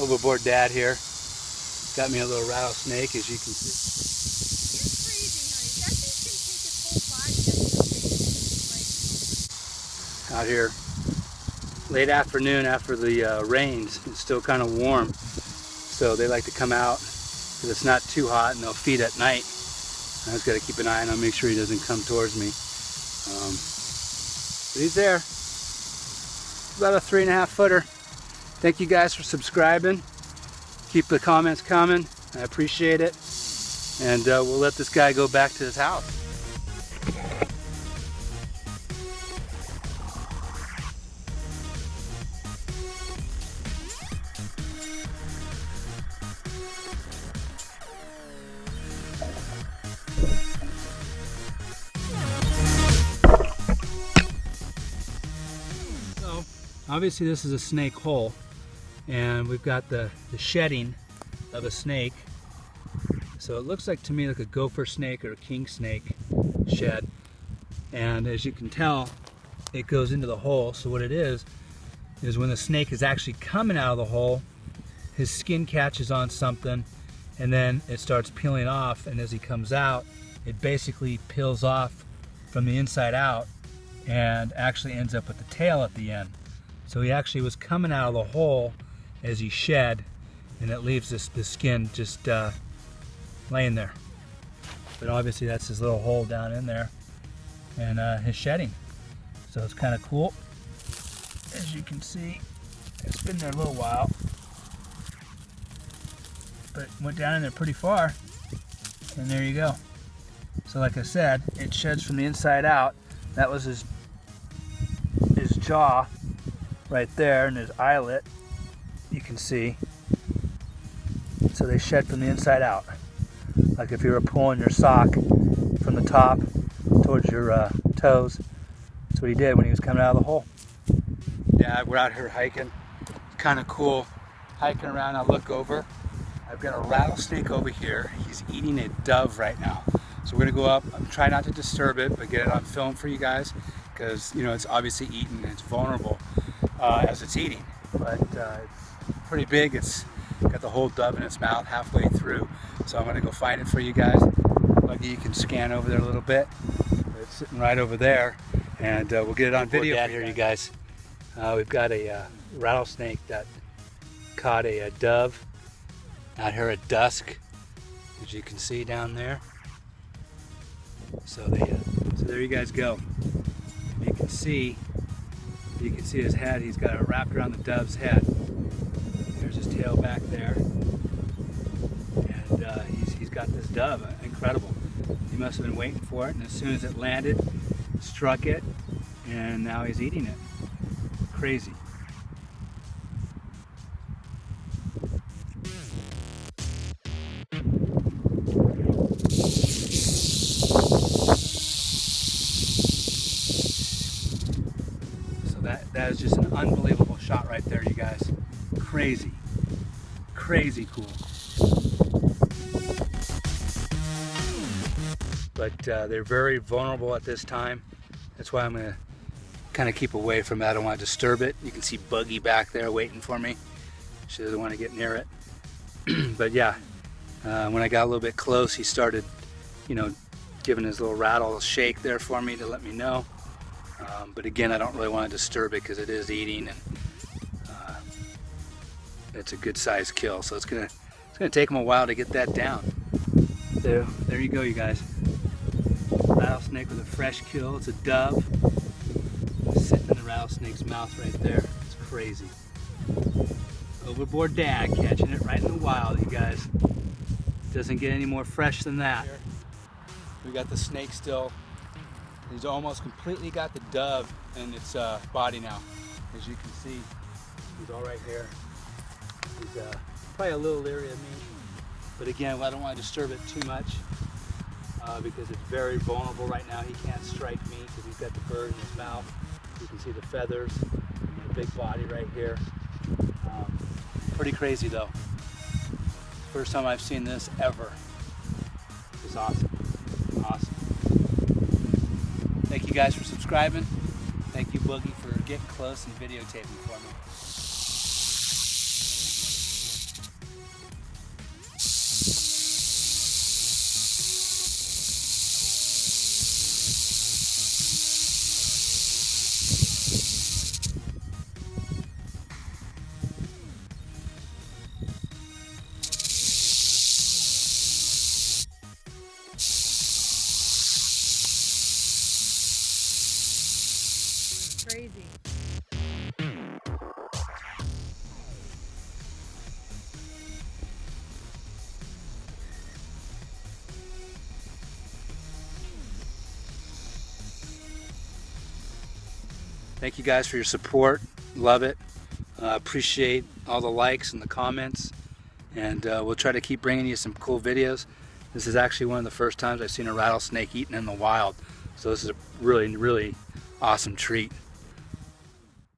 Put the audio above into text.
Overboard Dad here. Got me a little rattlesnake, as you can see. It's crazy, honey. That thing can take its whole body. Out here, late afternoon after the rains. It's still kind of warm, so they like to come out because it's not too hot, and they'll feed at night. I just got to keep an eye on him, make sure he doesn't come towards me. But he's there. About a 3.5 footer. Thank you guys for subscribing. Keep the comments coming. I appreciate it. And we'll let this guy go back to his house. So, obviously this is a snake hole. And we've got the shedding of a snake. So it looks like to me like a gopher snake or a king snake shed. And as you can tell, it goes into the hole. So what it is when the snake is actually coming out of the hole, his skin catches on something and then it starts peeling off, and as he comes out, it basically peels off from the inside out and actually ends up with the tail at the end. So he actually was coming out of the hole as he shed, and it leaves this skin just laying there. But obviously that's his little hole down in there, and his shedding. So it's kind of cool. As you can see, it's been there a little while, but went down in there pretty far, and there you go. So like I said, it sheds from the inside out. That was his jaw right there, and his eyelet, you can see. So they shed from the inside out, like if you were pulling your sock from the top towards your toes. That's what he did when he was coming out of the hole. Yeah, we're out here hiking. It's kind of cool. Hiking around, I look over. I've got a rattlesnake over here. He's eating a dove right now. So we're gonna go up. I'm trying not to disturb it, but get it on film for you guys, because you know it's obviously eating and it's vulnerable as it's eating. But it's pretty big. It's got the whole dove in its mouth halfway through. So I'm gonna go find it for you guys. Lucky you can scan over there a little bit. It's sitting right over there, and we'll get it on video for you guys. We've got a rattlesnake that caught a dove out here at dusk, as you can see down there. So so there you guys go. You can see his head. He's got it wrapped around the dove's head. There's his tail back there, and he's got this dove. Incredible. He must have been waiting for it, and as soon as it landed, struck it, and now he's eating it. Crazy. That is just an unbelievable shot right there, you guys. Crazy. Crazy cool. But they're very vulnerable at this time. That's why I'm going to kind of keep away from it. I don't want to disturb it. You can see Buggy back there waiting for me. She doesn't want to get near it. But yeah, when I got a little bit close, he started, you know, giving his little rattle shake there for me to let me know. But again, I don't really want to disturb it because it is eating, and it's a good sized kill. So it's gonna take him a while to get that down. So there you go, you guys. Rattlesnake with a fresh kill. It's a dove. It's sitting in the rattlesnake's mouth right there. It's crazy. Overboard Dad catching it right in the wild, you guys. Doesn't get any more fresh than that. We got the snake still. He's almost completely got the dove in its body now. As you can see, he's all right here. He's probably a little leery of me, but again, I don't want to disturb it too much because it's very vulnerable right now. He can't strike me because he's got the bird in his mouth. You can see the feathers and the big body right here. Pretty crazy though. First time I've seen this ever. It's awesome. Awesome. Thank you guys for subscribing. Thank you, Boogie, for getting close and videotaping for me. Thank you guys for your support. Love it. Appreciate all the likes and the comments. And we'll try to keep bringing you some cool videos. This is actually one of the first times I've seen a rattlesnake eaten in the wild. So this is a really, really awesome treat.